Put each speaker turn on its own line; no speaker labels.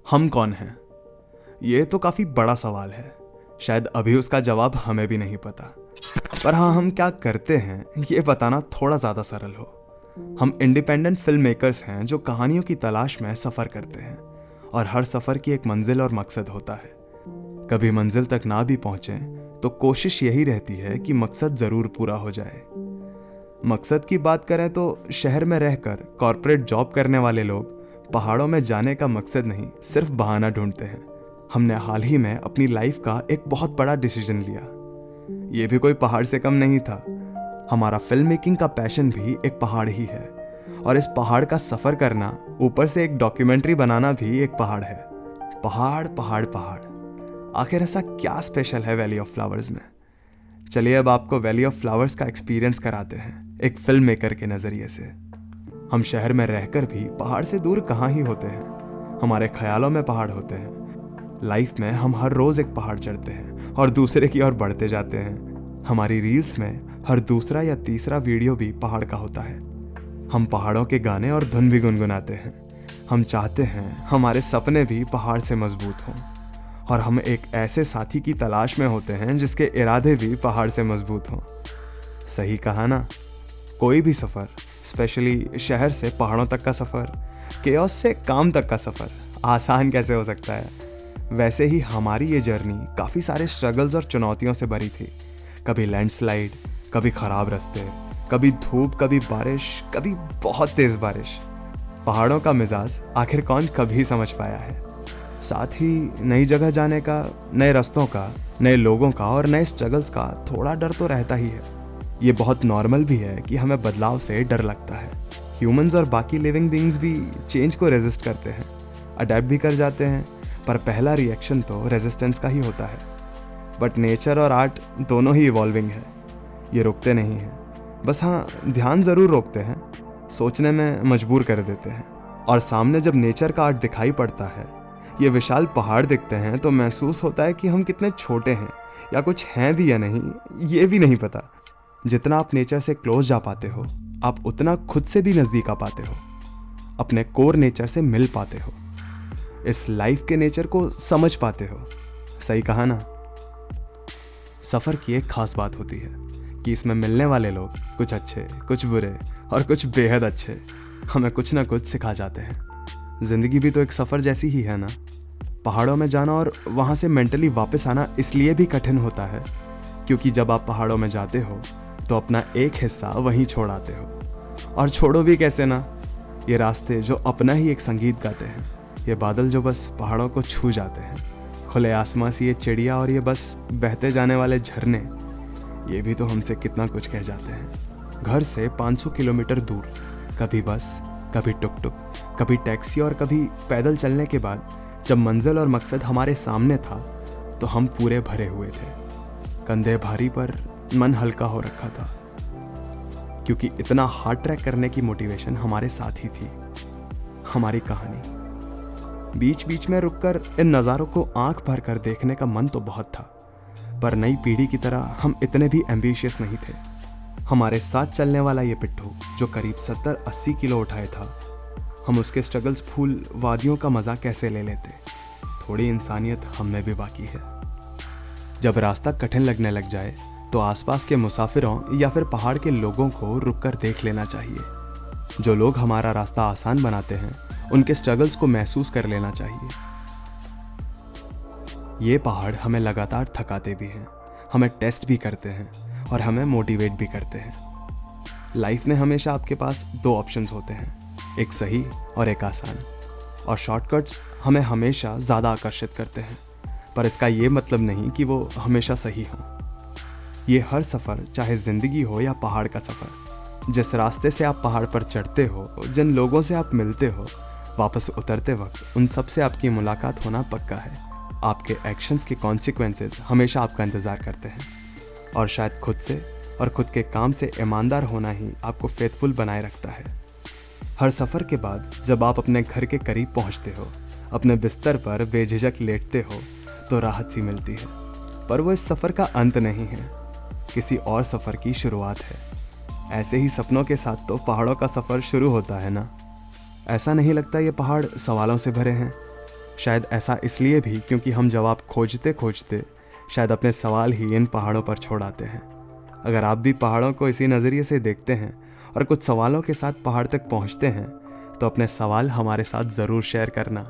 हम कौन हैं? ये तो काफ़ी बड़ा सवाल है। शायद अभी उसका जवाब हमें भी नहीं पता। पर हाँ, हम क्या करते हैं ये बताना थोड़ा ज़्यादा सरल हो। हम इंडिपेंडेंट फिल्म मेकर्स हैं जो कहानियों की तलाश में सफ़र करते हैं, और हर सफ़र की एक मंजिल और मकसद होता है। कभी मंजिल तक ना भी पहुँचें तो कोशिश यही रहती है कि मकसद ज़रूर पूरा हो जाए। मकसद की बात करें तो शहर में रहकर कॉर्पोरेट जॉब करने वाले लोग पहाड़ों में जाने का मकसद नहीं, सिर्फ बहाना ढूंढते हैं। हमने हाल ही में अपनी लाइफ का एक बहुत बड़ा डिसीजन लिया। ये भी कोई पहाड़ से कम नहीं था। हमारा फिल्म मेकिंग का पैशन भी एक पहाड़ ही है, और इस पहाड़ का सफ़र करना, ऊपर से एक डॉक्यूमेंट्री बनाना भी एक पहाड़ है। पहाड़ पहाड़ पहाड़, आखिर ऐसा क्या स्पेशल है वैली ऑफ फ्लावर्स में? चलिए अब आपको वैली ऑफ फ्लावर्स का एक्सपीरियंस कराते हैं एक फिल्म मेकर के नज़रिए से। हम शहर में रहकर भी पहाड़ से दूर कहाँ ही होते हैं। हमारे ख्यालों में पहाड़ होते हैं। लाइफ में हम हर रोज़ एक पहाड़ चढ़ते हैं और दूसरे की ओर बढ़ते जाते हैं। हमारी रील्स में हर दूसरा या तीसरा वीडियो भी पहाड़ का होता है। हम पहाड़ों के गाने और धुन भी गुनगुनाते हैं। हम चाहते हैं हमारे सपने भी पहाड़ से मजबूत हों, और हम एक ऐसे साथी की तलाश में होते हैं जिसके इरादे भी पहाड़ से मजबूत हों। सही कहा ना? कोई भी सफ़र, स्पेशली शहर से पहाड़ों तक का सफ़र, केओस से काम तक का सफ़र आसान कैसे हो सकता है? वैसे ही हमारी ये जर्नी काफ़ी सारे स्ट्रगल्स और चुनौतियों से भरी थी। कभी लैंडस्लाइड, कभी ख़राब रास्ते, कभी धूप, कभी बारिश, कभी बहुत तेज़ बारिश। पहाड़ों का मिजाज आखिर कौन कभी समझ पाया है? साथ ही नई जगह जाने का, नए रास्तों का, नए लोगों का और नए स्ट्रगल्स का थोड़ा डर तो रहता ही है। ये बहुत नॉर्मल भी है कि हमें बदलाव से डर लगता है। ह्यूमंस और बाकी लिविंग बीइंग्स भी चेंज को रेजिस्ट करते हैं, अडेप्ट भी कर जाते हैं, पर पहला रिएक्शन तो रेजिस्टेंस का ही होता है। बट नेचर और आर्ट दोनों ही इवॉल्विंग है, ये रुकते नहीं हैं। बस हाँ, ध्यान ज़रूर रोकते हैं, सोचने में मजबूर कर देते हैं। और सामने जब नेचर का आर्ट दिखाई पड़ता है, ये विशाल पहाड़ दिखते हैं, तो महसूस होता है कि हम कितने छोटे हैं, या कुछ हैं भी या नहीं ये भी नहीं पता। जितना आप नेचर से क्लोज जा पाते हो, आप उतना खुद से भी नज़दीक आ पाते हो, अपने कोर नेचर से मिल पाते हो, इस लाइफ के नेचर को समझ पाते हो। सही कहा ना? सफ़र की एक खास बात होती है कि इसमें मिलने वाले लोग, कुछ अच्छे, कुछ बुरे और कुछ बेहद अच्छे, हमें कुछ ना कुछ सिखा जाते हैं। ज़िंदगी भी तो एक सफ़र जैसी ही है ना। पहाड़ों में जाना और वहाँ से मेंटली वापस आना इसलिए भी कठिन होता है क्योंकि जब आप पहाड़ों में जाते हो तो अपना एक हिस्सा वहीं छोड़ आते हो। और छोड़ो भी कैसे ना, ये रास्ते जो अपना ही एक संगीत गाते हैं, ये बादल जो बस पहाड़ों को छू जाते हैं, खुले आसमां से ये चिड़िया और ये बस बहते जाने वाले झरने, ये भी तो हमसे कितना कुछ कह जाते हैं। घर से 500 किलोमीटर दूर, कभी बस, कभी टुक टुक, कभी टैक्सी और कभी पैदल चलने के बाद जब मंजिल और मकसद हमारे सामने था तो हम पूरे भरे हुए थे। कंधे भारी पर मन हल्का हो रखा था, क्योंकि इतना हार्ड ट्रैक करने की मोटिवेशन हमारे साथ ही थी। हमारी कहानी बीच बीच में रुककर इन नज़ारों को आंख भर कर देखने का मन तो बहुत था, पर नई पीढ़ी की तरह हम इतने भी एम्बिशियस नहीं थे। हमारे साथ चलने वाला ये पिट्ठू जो करीब 70-80 किलो उठाए था, हम उसके स्ट्रगल्स फूल वादियों का मज़ा कैसे ले लेते। थोड़ी इंसानियत हम में भी बाकी है। जब रास्ता कठिन लगने लग जाए तो आसपास के मुसाफिरों या फिर पहाड़ के लोगों को रुककर देख लेना चाहिए। जो लोग हमारा रास्ता आसान बनाते हैं उनके स्ट्रगल्स को महसूस कर लेना चाहिए। ये पहाड़ हमें लगातार थकाते भी हैं, हमें टेस्ट भी करते हैं और हमें मोटिवेट भी करते हैं। लाइफ में हमेशा आपके पास 2 ऑप्शंस होते हैं, एक सही और एक आसान, और शॉर्टकट्स हमें हमेशा ज़्यादा आकर्षित करते हैं, पर इसका ये मतलब नहीं कि वो हमेशा सही हों। ये हर सफ़र, चाहे ज़िंदगी हो या पहाड़ का सफ़र, जिस रास्ते से आप पहाड़ पर चढ़ते हो, जिन लोगों से आप मिलते हो, वापस उतरते वक्त उन सब से आपकी मुलाकात होना पक्का है। आपके एक्शंस के कॉन्सिक्वेंसेस हमेशा आपका इंतज़ार करते हैं, और शायद खुद से और खुद के काम से ईमानदार होना ही आपको फेथफुल बनाए रखता है। हर सफ़र के बाद जब आप अपने घर के करीब पहुंचते हो, अपने बिस्तर पर बेझिझक लेटते हो, तो राहत सी मिलती है। पर वो इस सफ़र का अंत नहीं है, किसी और सफ़र की शुरुआत है। ऐसे ही सपनों के साथ तो पहाड़ों का सफ़र शुरू होता है ना। ऐसा नहीं लगता ये पहाड़ सवालों से भरे हैं? शायद ऐसा इसलिए भी क्योंकि हम जवाब खोजते खोजते शायद अपने सवाल ही इन पहाड़ों पर छोड़ आते हैं। अगर आप भी पहाड़ों को इसी नज़रिए से देखते हैं और कुछ सवालों के साथ पहाड़ तक पहुंचते हैं तो अपने सवाल हमारे साथ ज़रूर शेयर करना।